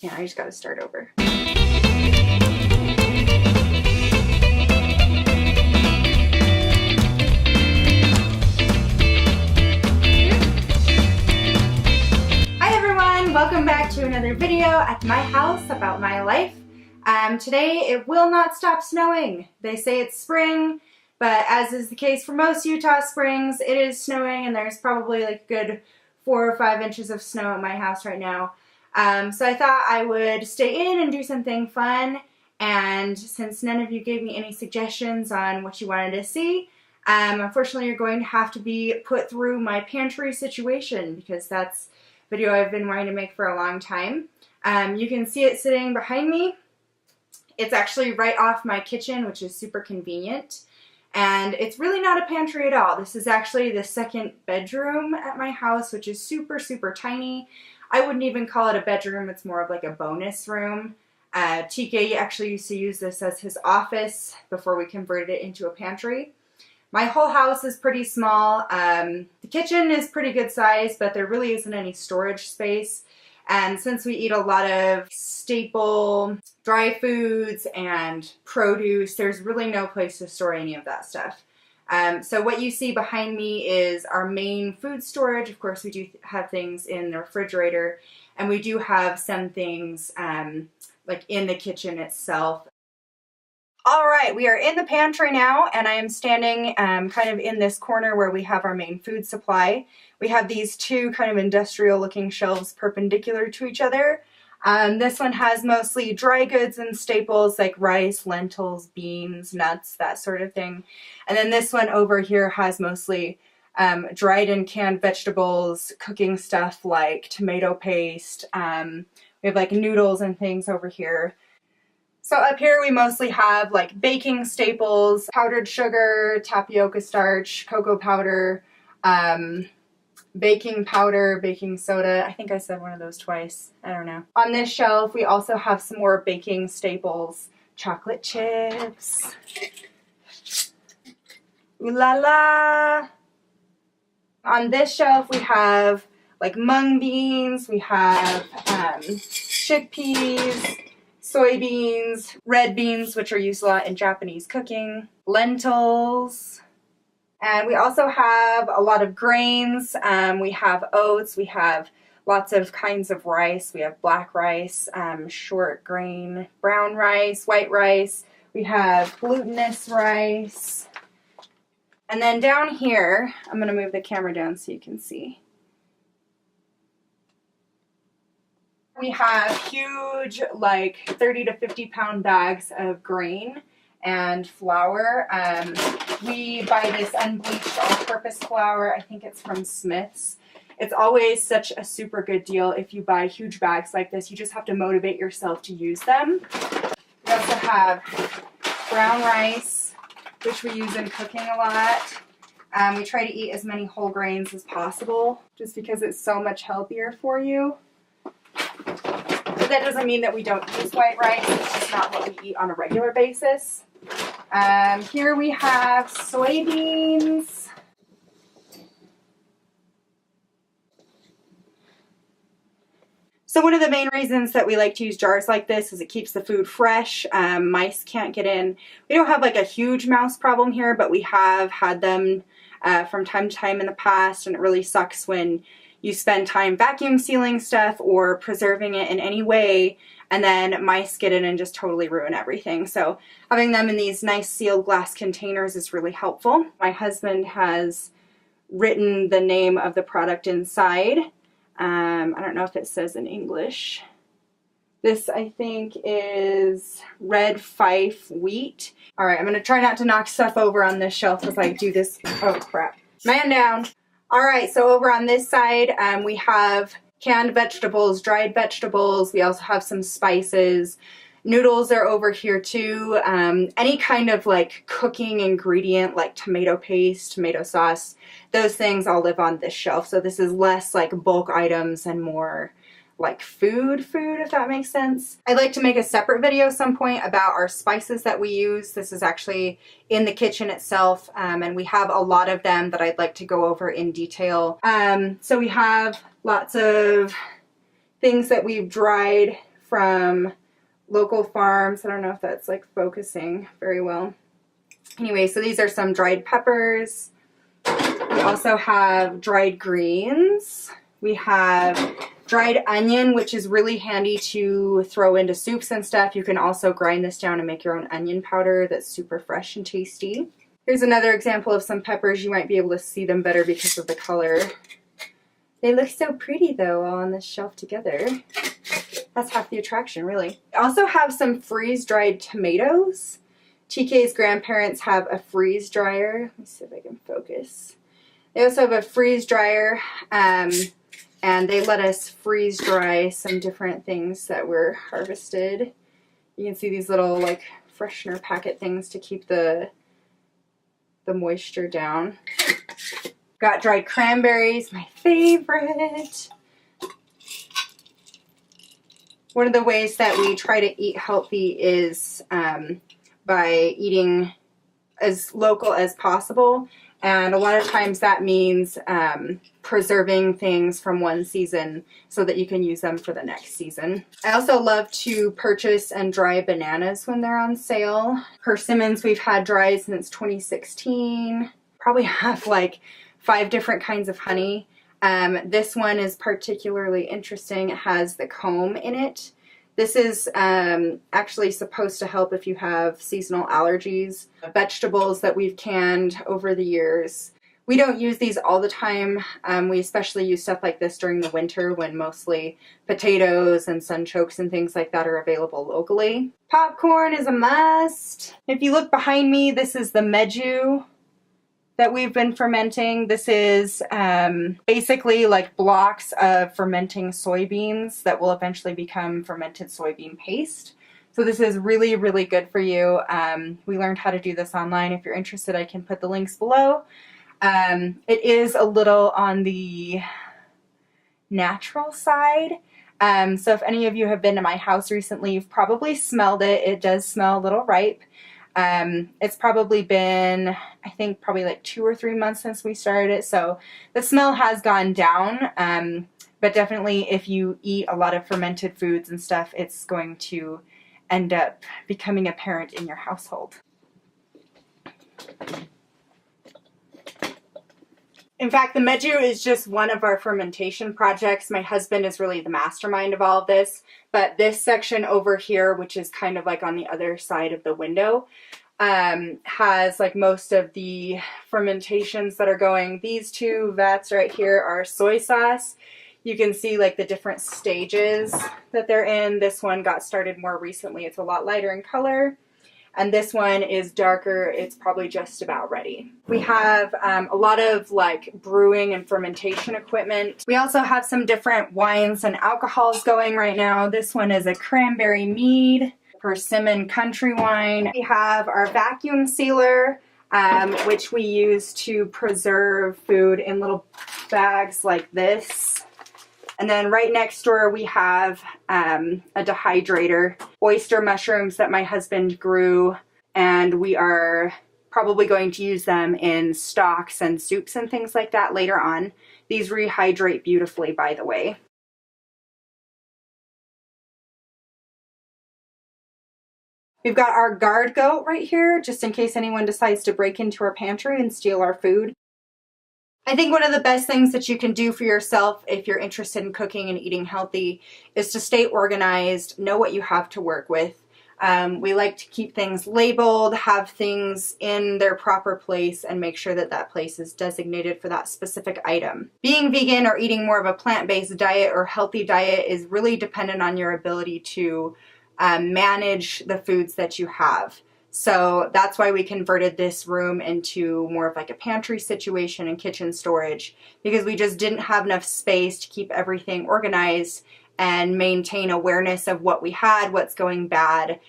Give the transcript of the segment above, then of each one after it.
Yeah, I just gotta start over. Welcome back to another video at my house about my life. Today it will not stop snowing. They say it's spring, but as is the case for most Utah springs, it is snowing and there's probably like a good 4 or 5 inches of snow at my house right now. So I thought I would stay in and do something fun, and since none of you gave me any suggestions on what you wanted to see, unfortunately you're going to have to be put through my pantry situation, because that's video I've been wanting to make for a long time. You can see it sitting behind me. It's actually right off my kitchen, which is super convenient. And it's really not a pantry at all. This is actually the second bedroom at my house, which is super, super tiny. I wouldn't even call it a bedroom. It's more of like a bonus room. TK actually used to use this as his office before we converted it into a pantry. My whole house is pretty small. The kitchen is pretty good size, but there really isn't any storage space. And since we eat a lot of staple dry foods and produce, there's really no place to store any of that stuff. So what you see behind me is our main food storage. Of course, we do have things in the refrigerator, and we do have some things like in the kitchen itself. All right, we are in the pantry now, and I am standing kind of in this corner where we have our main food supply. We have these two kind of industrial looking shelves perpendicular to each other. This one has mostly dry goods and staples like rice, lentils, beans, nuts, that sort of thing. And then this one over here has mostly dried and canned vegetables, cooking stuff like tomato paste. We have like noodles and things over here. So up here we mostly have like baking staples, powdered sugar, tapioca starch, cocoa powder, baking powder, baking soda. I think I said one of those twice. I don't know. On this shelf we also have some more baking staples, chocolate chips. Ooh la la! On this shelf we have like mung beans, we have chickpeas, soybeans, red beans, which are used a lot in Japanese cooking, lentils, and we also have a lot of grains. We have oats, we have lots of kinds of rice. We have black rice, short grain, brown rice, white rice. We have glutinous rice. And then down here, I'm going to move the camera down so you can see. We have huge, like 30 to 50 pound bags of grain and flour. We buy this unbleached all-purpose flour. I think it's from Smith's. It's always such a super good deal if you buy huge bags like this. You just have to motivate yourself to use them. We also have brown rice, which we use in cooking a lot. We try to eat as many whole grains as possible just because it's so much healthier for you. But that doesn't mean that we don't use white rice. It's just not what we eat on a regular basis. Here we have soybeans. So one of the main reasons that we like to use jars like this is it keeps the food fresh. Mice can't get in. We don't have like a huge mouse problem here, but we have had them from time to time in the past, and it really sucks when you spend time vacuum sealing stuff or preserving it in any way, and then mice get in and just totally ruin everything. So having them in these nice sealed glass containers is really helpful. My husband has written the name of the product inside. I don't know if it says in English. This, I think, is Red Fife wheat. All right, I'm going to try not to knock stuff over on this shelf as I do this. Oh, crap. Man down. All right, so over on this side, we have canned vegetables, dried vegetables. We also have some spices. Noodles are over here too. Any kind of like cooking ingredient like tomato paste, tomato sauce, those things all live on this shelf. So this is less like bulk items and more like food, if that makes sense. I'd like to make a separate video some point about our spices that we use. This is actually in the kitchen itself, and we have a lot of them that I'd like to go over in detail. So we have lots of things that we've dried from local farms. I don't know if that's like focusing very well. Anyway, so these are some dried peppers. We also have dried greens. We have dried onion, which is really handy to throw into soups and stuff. You can also grind this down and make your own onion powder that's super fresh and tasty. Here's another example of some peppers. You might be able to see them better because of the color. They look so pretty though, all on this shelf together. That's half the attraction, really. I also have some freeze-dried tomatoes. TK's grandparents have a freeze dryer. Let me see if I can focus. They also have a freeze dryer, and they let us freeze dry some different things that were harvested. You can see these little like freshener packet things to keep the moisture down. Got dried cranberries, my favorite. One of the ways that we try to eat healthy is by eating as local as possible. And a lot of times that means preserving things from one season so that you can use them for the next season. I also love to purchase and dry bananas when they're on sale. Persimmons we've had dry since 2016. Probably have like 5 different kinds of honey. This one is particularly interesting. It has the comb in it. This is actually supposed to help if you have seasonal allergies. Vegetables that we've canned over the years. We don't use these all the time. We especially use stuff like this during the winter when mostly potatoes and sunchokes and things like that are available locally. Popcorn is a must. If you look behind me, this is the meju that we've been fermenting. This is basically like blocks of fermenting soybeans that will eventually become fermented soybean paste. So this is really, really good for you. We learned how to do this online. If you're interested, I can put the links below. It is a little on the natural side. So if any of you have been to my house recently, you've probably smelled it. It does smell a little ripe. It's probably been, I think, probably like 2 or 3 months since we started it, so the smell has gone down, but definitely if you eat a lot of fermented foods and stuff, it's going to end up becoming apparent in your household. In fact, the meju is just one of our fermentation projects. My husband is really the mastermind of all of this, but this section over here, which is kind of like on the other side of the window, has like most of the fermentations that are going. These 2 vats right here are soy sauce. You can see like the different stages that they're in. This one got started more recently. It's a lot lighter in color. And this one is darker. It's probably just about ready. We have a lot of like brewing and fermentation equipment. We also have some different wines and alcohols going right now. This one is a cranberry mead, persimmon country wine. We have our vacuum sealer, which we use to preserve food in little bags like this. And then right next door we have a dehydrator, oyster mushrooms that my husband grew, and we are probably going to use them in stocks and soups and things like that later on. These rehydrate beautifully, by the way. We've got our guard goat right here, just in case anyone decides to break into our pantry and steal our food. I think one of the best things that you can do for yourself if you're interested in cooking and eating healthy is to stay organized, know what you have to work with. We like to keep things labeled, have things in their proper place, and make sure that that place is designated for that specific item. Being vegan or eating more of a plant-based diet or healthy diet is really dependent on your ability to manage the foods that you have. So that's why we converted this room into more of like a pantry situation and kitchen storage, because we just didn't have enough space to keep everything organized and maintain awareness of what we had, what's going bad,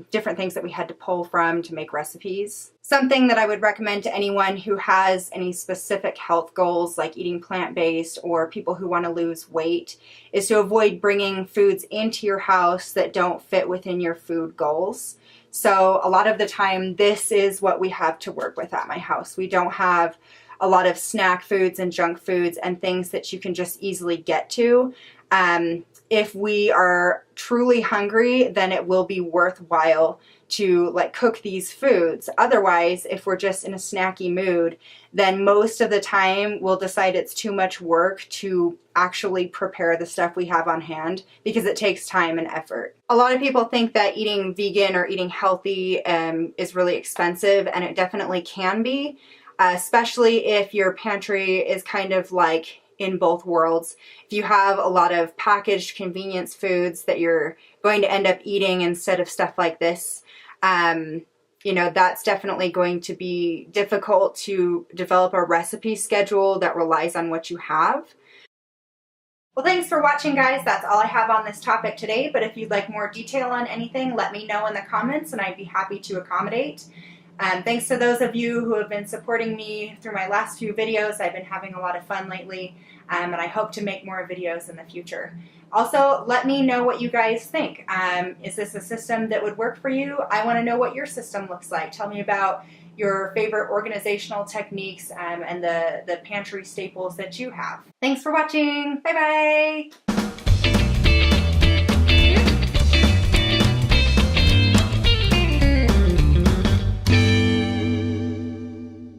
different things that we had to pull from to make recipes. Something that I would recommend to anyone who has any specific health goals like eating plant-based or people who want to lose weight is to avoid bringing foods into your house that don't fit within your food goals. So a lot of the time, this is what we have to work with at my house. We don't have a lot of snack foods and junk foods and things that you can just easily get to. if we are truly hungry, then it will be worthwhile to like cook these foods. Otherwise, if we're just in a snacky mood, then most of the time we'll decide it's too much work to actually prepare the stuff we have on hand because it takes time and effort. A lot of people think that eating vegan or eating healthy is really expensive, and it definitely can be, especially if your pantry is kind of like in both worlds. If you have a lot of packaged convenience foods that you're going to end up eating instead of stuff like this, you know, that's definitely going to be difficult to develop a recipe schedule that relies on what you have. Well, thanks for watching, guys. That's all I have on this topic today, but if you'd like more detail on anything, let me know in the comments and I'd be happy to accommodate. Thanks to those of you who have been supporting me through my last few videos. I've been having a lot of fun lately, and I hope to make more videos in the future. Also, let me know what you guys think. Is this a system that would work for you? I want to know what your system looks like. Tell me about your favorite organizational techniques and the pantry staples that you have. Thanks for watching. Bye-bye.